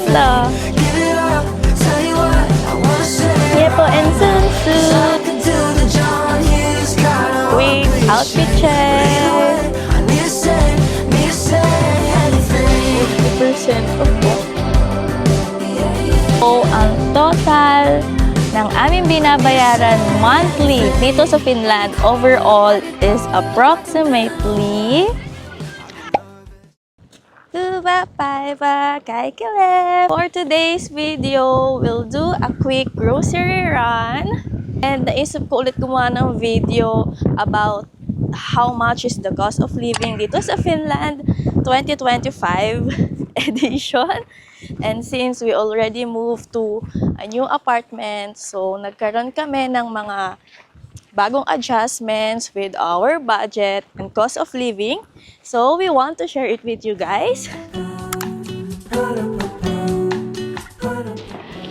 Tatlo. Yepo and Sunsu. Quick outfit check. 50% off. So, ang total ng aming binabayaran monthly dito sa Finland overall is approximately 2,500 kile. For today's video, we'll do a quick grocery run. And naisip ko ulit gumawa ng video about how much is the cost of living dito sa Finland 2025 edition. And since we already moved to a new apartment, so nagkaroon kami ng mga bagong adjustments with our budget and cost of living. So we want to share it with you guys.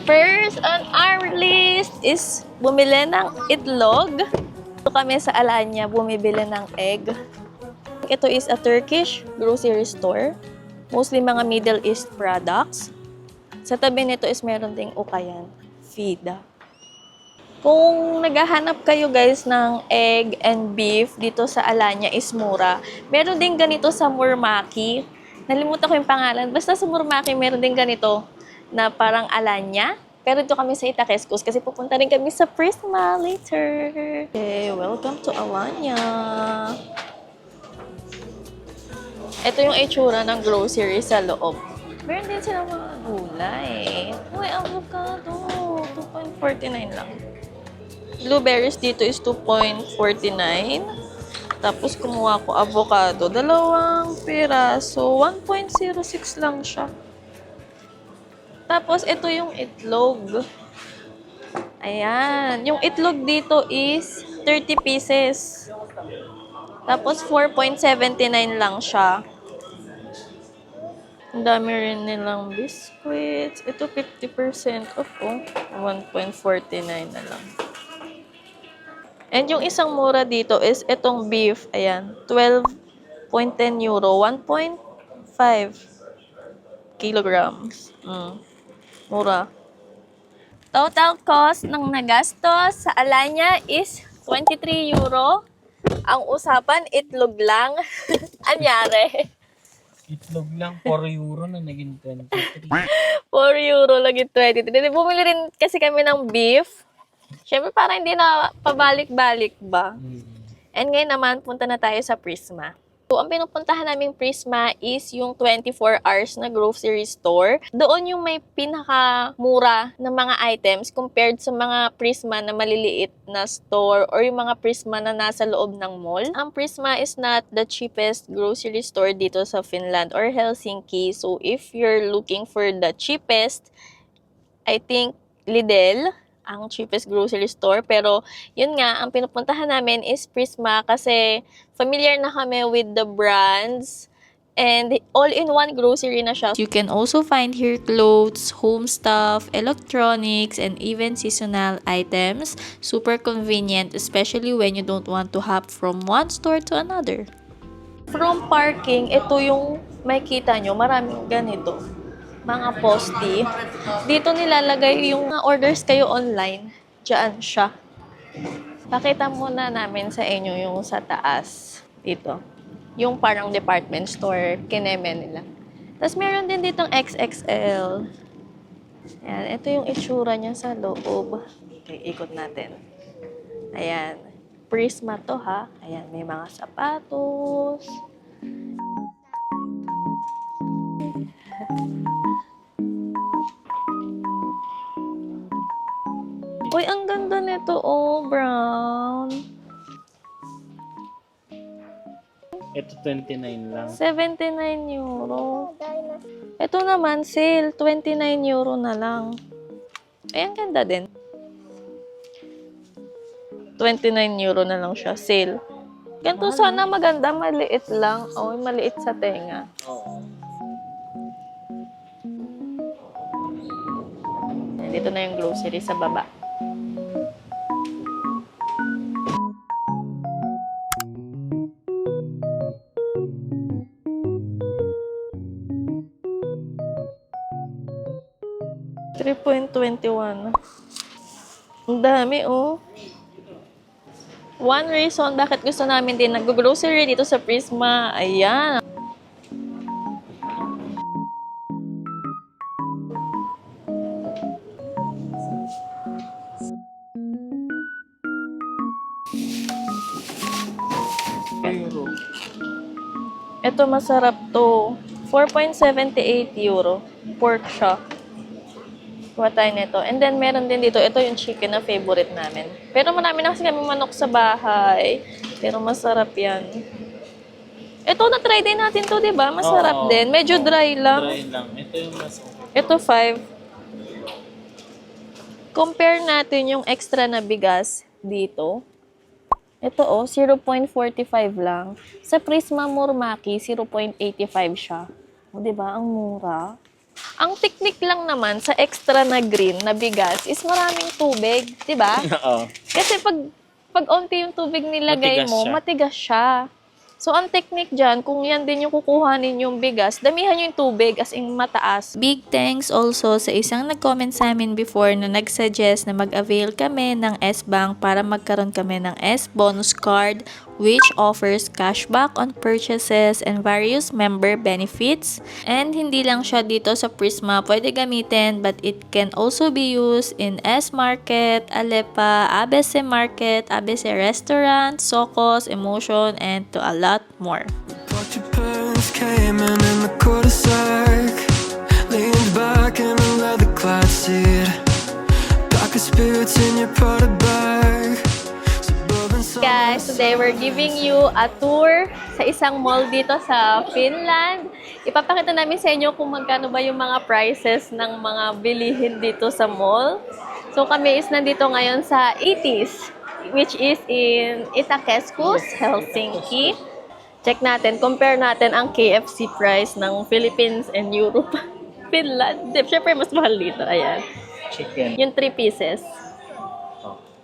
First on our list is bumili ng itlog. Ito kami sa Alanya bumibili ng egg. Ito is a Turkish grocery store. Mostly mga Middle East products. Sa tabi nito is meron ding ukayan, Fida. Kung naghahanap kayo guys ng egg and beef dito sa Alanya is mura. Meron din ganito sa Murmaki. Nalimutan ko yung pangalan. Basta sa Murmaki meron din ganito na parang Alanya. Pero dito kami sa Itaquescos kasi pupunta rin kami sa Prisma later. Okay, welcome to Alanya. Ito yung itsura ng grocery sa loob. Meron din sila mga gulay. Uy, avocado. 2.49 lang. Blueberries dito is 2.49. Tapos kumuha ko avocado. 2 piraso. 1.06 lang siya. Tapos ito yung itlog. Ayan. Yung itlog dito is 30 pieces. Tapos 4.79 lang siya. Ang dami rin nilang biscuits. Ito 50% off, oh. 1.49 na lang. And yung isang mura dito is itong beef. Ayan, 12.10 euro. 1.5 kilograms. Mura. Total cost ng nagastos sa Alanya is 23 euro. Ang usapan, itlog lang. Anyari? Itlog lang, 4 euro na naging 23. 4 euro lagi 23. Bumili rin kasi kami ng beef. Siyempre parang hindi na pabalik-balik ba? And ngayon naman, punta na tayo sa Prisma. So, ang pinupuntahan naming Prisma is yung 24 hours na grocery store. Doon yung may pinakamura na mga items compared sa mga Prisma na maliliit na store or yung mga Prisma na nasa loob ng mall. Ang Prisma is not the cheapest grocery store dito sa Finland or Helsinki. So, if you're looking for the cheapest, I think Lidl ang cheapest grocery store. Pero, yun nga, ang pinupuntahan namin is Prisma kasi familiar na kami with the brands and all-in-one grocery na siya. You can also find here clothes, home stuff, electronics, and even seasonal items. Super convenient, especially when you don't want to hop from one store to another. From parking, ito yung makita nyo, maraming ganito. Mga posti. Dito nilalagay yung mga orders kayo online. Diyan siya. Pakita muna namin sa inyo yung sa taas. Dito. Yung parang department store. Kineme nila. Tapos meron din ditong XXL. Ayan. Ito yung itsura niya sa loob. Okay, ikot natin. Ayan. Prisma to ha. Ayan. May mga sapatos. Uy, ang ganda nito, oh, brown. Ito 29 lang. 79 euro. Ito naman, sale. 29 euro na lang. Ay, ang ganda din. 29 euro na lang siya, sale. Ganito sana maganda, maliit lang. Oh, maliit sa tenga. Oo. Dito na yung grocery sa baba. 3.21. Ang dami, oh. One reason bakit gusto namin din nag-grocery dito sa Prisma. Ayan. Euro. Ito masarap to. 4.78 euro. Pork siya. Kuha tayo nito. And then, meron din dito. Ito yung chicken na favorite namin. Pero marami na kasi kami manok sa bahay. Pero masarap yan. Ito, na-try din natin to, di ba? Masarap Oo. din. Medyo dry lang. Dry lang. Ito yung mas okay. Ito, 5. Compare natin yung extra na bigas dito. Ito, 0.45 lang. Sa Prisma Murmaki, 0.85 siya. O, di ba? Ang mura. Ang technique lang naman sa extra na green na bigas is maraming tubig, 'di ba? Oo. Kasi pag onti yung tubig nilagay Matigas mo, siya. matigas siya. So, ang technique dyan, kung yan din yung kukuhanin yung bigas, damihan nyo yung tubig as in mataas. Big thanks also sa isang nag-comment sa amin before na nag-suggest na mag-avail kami ng S-Bank para magkaroon kami ng S-Bonus Card which offers cashback on purchases and various member benefits. And hindi lang siya dito sa Prisma pwede gamitin but it can also be used in S-Market, Alepa, ABC Market, ABC Restaurant, Socos, Emotion, and to a lot more. But your parents came in the cul-de-sac, leaned back in a leather-clad seat, pack of spirits in your Prada bag. Guys, today we're giving you a tour sa isang mall dito sa Finland. Ipapakita namin sa inyo kung magkano ba yung mga prices ng mga bilihin dito sa mall. So kami is nandito ngayon sa Itis, which is in Itäkeskus, Helsinki. Check natin, compare natin ang KFC price ng Philippines and Europe. Finland. Siyempre, mas mahal dito. Ayan. Chicken. Yung 3 pieces.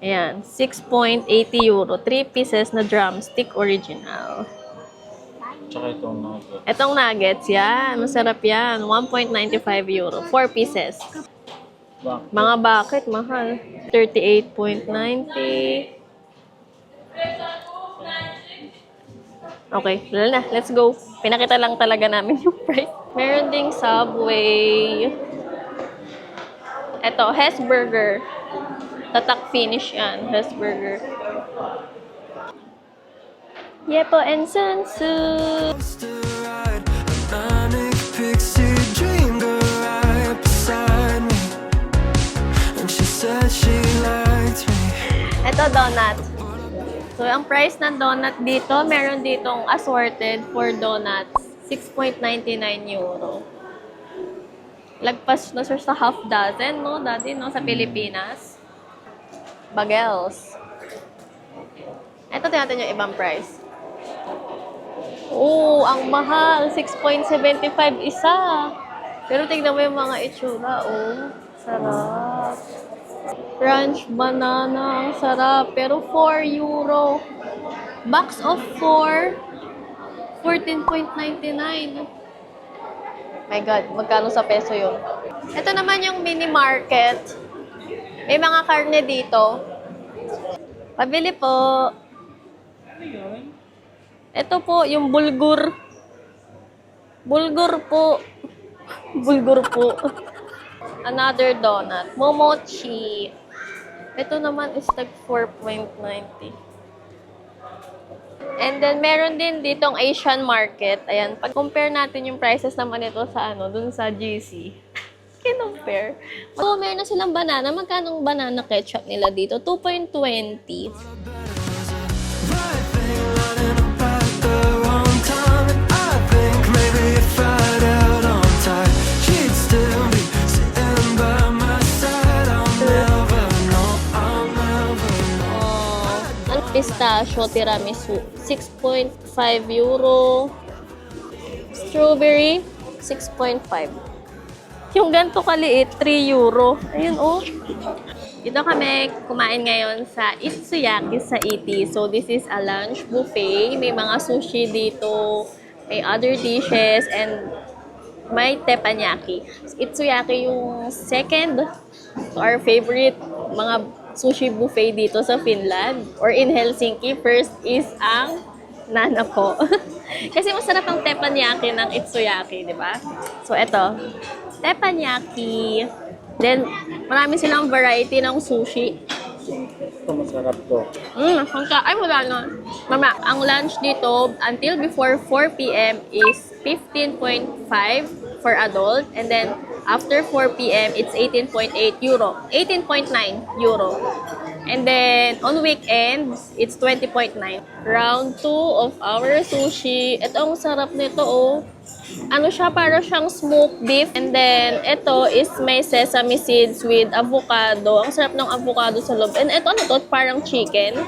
Ayan. 6.80 euro. 3 pieces na drumstick original. Tsaka itong nugget. Etong nuggets, yan. Masarap yan. 1.95 euro. 4 pieces. Bakit? Mga bakit, mahal. 38.90. Okay, lalo na. Let's go. Pinakita lang talaga namin yung price. Meron ding Subway. Ito, Hess Burger. Tatak finish yan. Hess Burger. Yepo and Sunsu. Manic pixie dreamed her right beside me, and she said she liked me. Ito, donut. So, ang price ng donut dito, meron ditong assorted for donuts. 6.99 euro. Lagpas na sir sa half dozen, no? Dati, no? Sa Pilipinas. Bagels. Ito, tingnan natin yung ibang price. Oh, ang mahal. 6.75 isa. Pero tignan mo yung mga itsura. Oh, sarap. Crunch banana. Ang sarap. Pero 4 euro. Box of 4. 14.99. My God, magkano sa peso yun? Ito naman yung mini market. May mga karne dito. Pabili po. Ito po, yung bulgur. Bulgur po. Bulgur po. Another donut. Momochi. Ito naman is tag 4.90. And then, meron din ditong Asian market. Ayan, pag-compare natin yung prices naman ito sa dun sa GC. Kinompare. So, meron na silang banana. Magkano ang banana ketchup nila dito? 2.20. Right thing running up at the wrong time, and I think maybe if I'd held on tight, she'd still be sitting by my side. I'll never know, I'll never know. Ang pistachio tiramisu, 6.5 euro. Strawberry, 6.5. Yung ganito kaliit, 3 euro. Ayun, oh. Dito kami kumain ngayon sa Itsuyaki sa Iti. So, this is a lunch buffet. May mga sushi dito. May other dishes. And may teppanyaki. Itsuyaki yung second to our favorite mga sushi buffet dito sa Finland or in Helsinki. First is ang Nana po. Kasi masarap ang teppanyaki ng Itsuyaki, di ba? So, eto. Teppanyaki. Then, marami silang variety ng sushi. Ito masarap to. Ay, wala na. Mama, ang lunch dito until before 4 p.m. is 15.5 for adult. And then, after 4 p.m., it's 18.8 euro. 18.9 euro. And then, on weekends, it's 20.9. Round 2 of our sushi. Ito, ang sarap nito, oh. Ano siya, para siyang smoked beef. And then, ito is may sesame seeds with avocado. Ang sarap ng avocado sa loob. And ito, ano to? Parang chicken.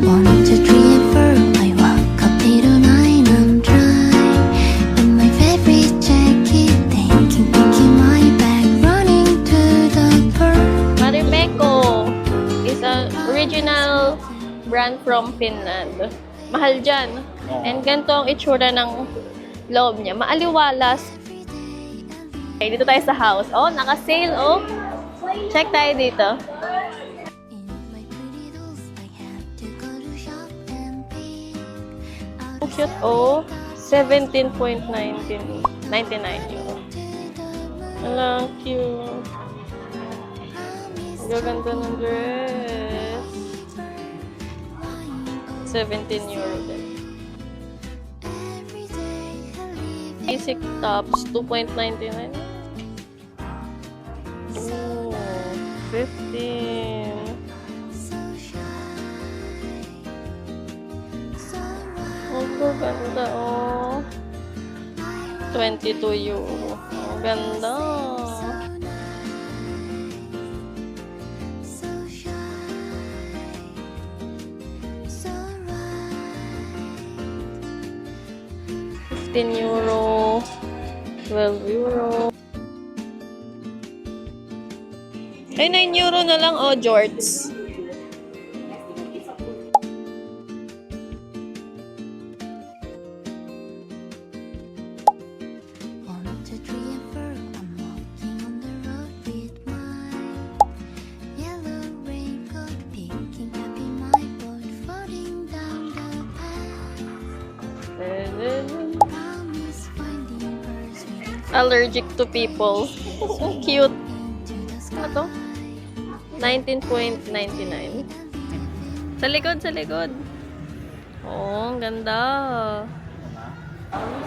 One, two, three, and four. I woke up little nine and dry. In my favorite jacket, thinking my bag, running to the port. Marimekko is an original brand from Finland. Mahal dyan. And ganito ang itsura ng loob niya. Maaliwalas. Okay, dito tayo sa house. Oh, naka-sale, oh. Check tayo dito. In my pretty dolls, I had to go to shop and pick. Ang cute, oh. 17.99 euro. Alang, cute. Ang gaganda ng dress. 17 euro din. Every day I live Basic tops, 2.99. Oh, 15. so shy, so Ang ganda, oh. 22 euro. Ang ganda. so shy, so right. 15 euro. 12 euro. Ay, 9 euro na lang, oh, jorts. One, two, three, and four. I'm walking on the road with my yellow raincoat, picking up in my boat, floating down the path. Promise finding birds with Allergic to people. Cute. to the sky. Ano to? 19.99. Sa likod, sa likod. Oh, ang ganda.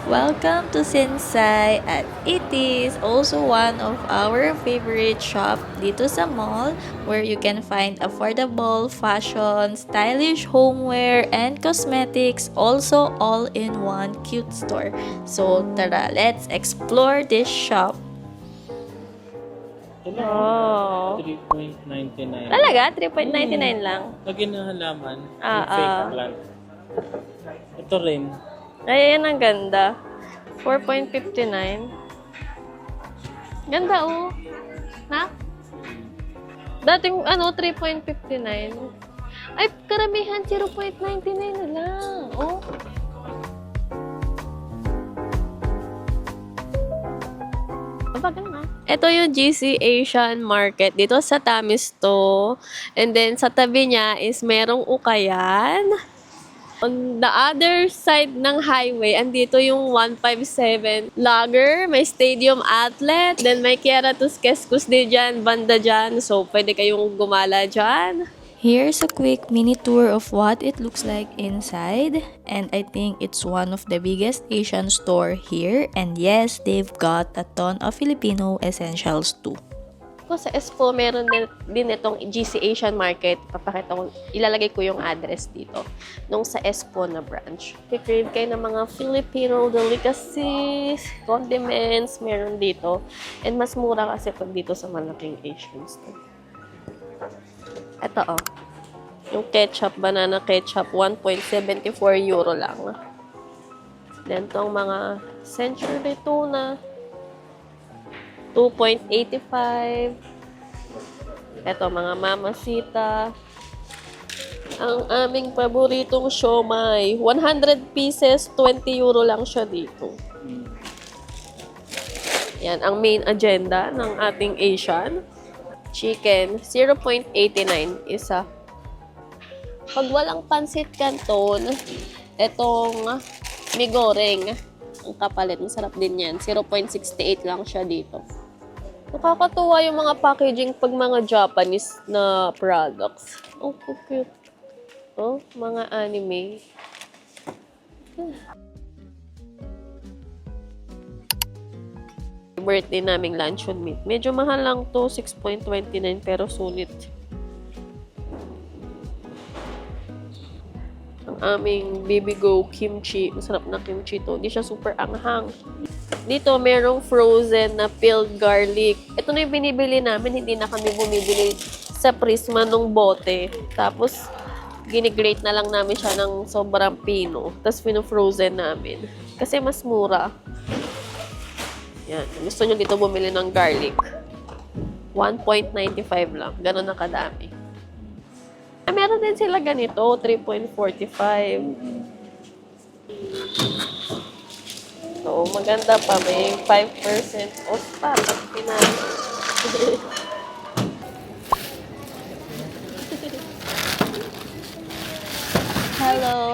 Welcome to Sensai at it is also one of our favorite shop dito sa mall where you can find affordable fashion, stylish homeware, and cosmetics, also all in one cute store. So tara, let's explore this shop. Ito lang. Oh. 3.99. Talaga? 3.99 lang. Lagyan ng halaman. Ah, Yung fake ah. plant. Ito rin. Ay, yan ang ganda. 4.59. Ganda, oh. Ha? Dating, 3.59. Ay, karamihan, 0.99 na lang. Oh. Ito yung GC Asian Market dito sa Tamisto. And then, sa tabi niya is merong ukayan. On the other side ng highway, andito yung 157 Lager, may Stadium Outlet, then may Kieratus Keskus din dyan, banda dyan. So, pwede kayong gumala dyan. Here's a quick mini tour of what it looks like inside, and I think it's one of the biggest Asian store here, and yes, they've got a ton of Filipino essentials too. Kung sa Expo, meron din itong GC Asian Market. Papakita ko, ilalagay ko yung address dito nung sa Expo na branch. Crave kayo ng mga Filipino delicacies, condiments, meron dito. And mas mura kasi pag dito sa malaking Asian store. Ito, oh. Yung ketchup, banana ketchup, 1.74 euro lang. Then, itong mga century tuna, 2.85. Ito, mga mamasita. Ang aming paboritong siomai, 100 pieces, 20 euro lang siya dito. Yan, ang main agenda ng ating Asian. Chicken, 0.89 isa. Pag walang pansit canton, itong migoreng, ang kapalit, masarap din yan. 0.68 lang siya dito. Nakakatuwa yung mga packaging pag mga Japanese na products. Oh, so cute. Oh, mga anime. Birthday naming luncheon meat. Medyo mahal lang to, 6.29 pero sulit. Ang aming Bibigo kimchi. Masarap na kimchi to. Hindi siya super anghang. Dito, merong frozen na peeled garlic. Ito na yung binibili namin. Hindi na kami bumibili sa Prisma nung bote. Tapos, ginigrate na lang namin siya ng sobrang pino. Tapos, fino-frozen namin. Kasi mas mura. Yan. Gusto nyo dito bumili ng garlic. 1.95 lang. Ganon na kadami. Meron din sila ganito. 3.45. So, maganda pa. May 5% off pa. Pag pinag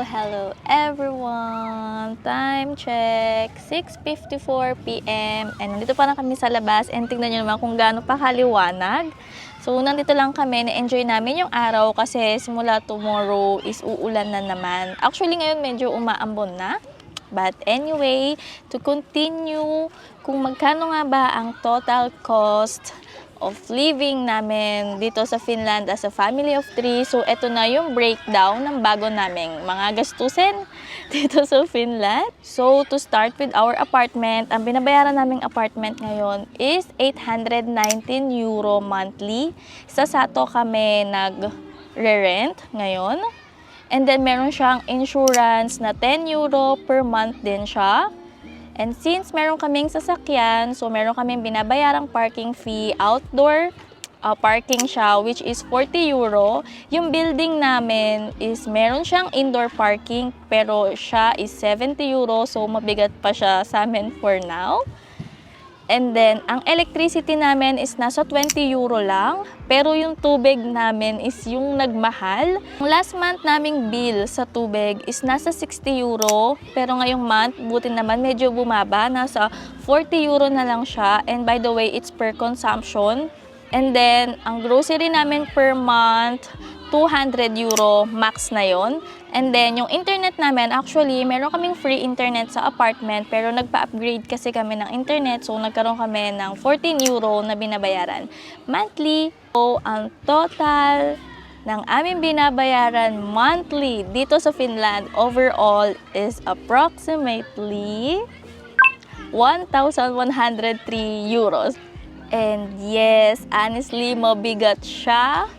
Hello everyone! Time check, 6:54 p.m. And nandito pa na kami sa labas and tingnan nyo naman kung gaano pa kaliwanag. So, nandito lang kami, na-enjoy namin yung araw kasi simula tomorrow is uulan na naman. Actually, ngayon medyo umaambon na. But anyway, to continue, kung magkano nga ba ang total cost of living namin dito sa Finland as a family of 3. So, eto na yung breakdown ng bago naming mga gastusin dito sa Finland. So, to start with our apartment, ang binabayaran naming apartment ngayon is 819 euro monthly. Sa Sato kami nag-rent ngayon. And then, meron siyang insurance na 10 euro per month din siya. And since meron kaming sasakyan, so meron kaming binabayarang parking fee, outdoor parking siya, which is 40 euro. Yung building namin is meron siyang indoor parking, pero siya is 70 euro, so mabigat pa siya sa amin for now. And then, ang electricity namin is nasa 20 euro lang, pero yung tubig namin is yung nagmahal. Ang last month naming bill sa tubig is nasa 60 euro, pero ngayong month, buti naman medyo bumaba, nasa 40 euro na lang siya. And by the way, it's per consumption. And then, ang grocery namin per month, 200 euro max na yon. And then, yung internet namin, actually, meron kaming free internet sa apartment, pero nagpa-upgrade kasi kami ng internet, so nagkaroon kami ng 14 euro na binabayaran monthly. So, ang total ng aming binabayaran monthly dito sa Finland overall is approximately 1,103 euros. And yes, honestly, mabigat siya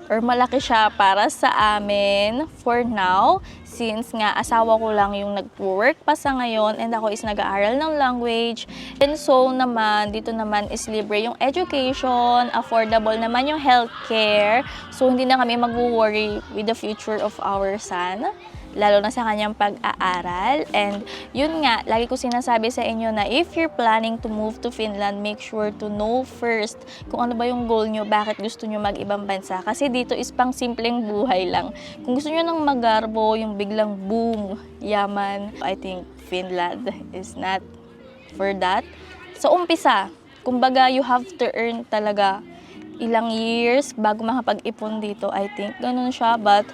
or malaki siya para sa amin for now, since nga asawa ko lang yung nag-work pa sa ngayon and ako is nag-aaral ng language. And so naman, dito naman is libre yung education, affordable naman yung healthcare. So hindi na kami mag-worry with the future of our son, lalo na sa kanyang pag-aaral. And yun nga, lagi ko sinasabi sa inyo na if you're planning to move to Finland, make sure to know first kung ano ba yung goal nyo, bakit gusto nyo mag-ibang bansa. Kasi dito is pang simpleng buhay lang. Kung gusto nyo ng magarbo, yung biglang boom, yaman, I think Finland is not for that. Sa umpisa, kumbaga you have to earn talaga ilang years bago makapag-ipon dito, I think. Ganun siya, but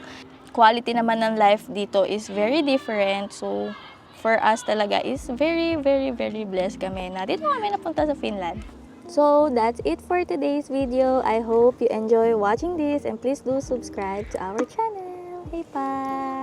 quality naman ng life dito is very different. So, for us talaga is very, very, very blessed kami na dito kami napunta sa Finland. So, that's it for today's video. I hope you enjoy watching this and please do subscribe to our channel. Hey, bye!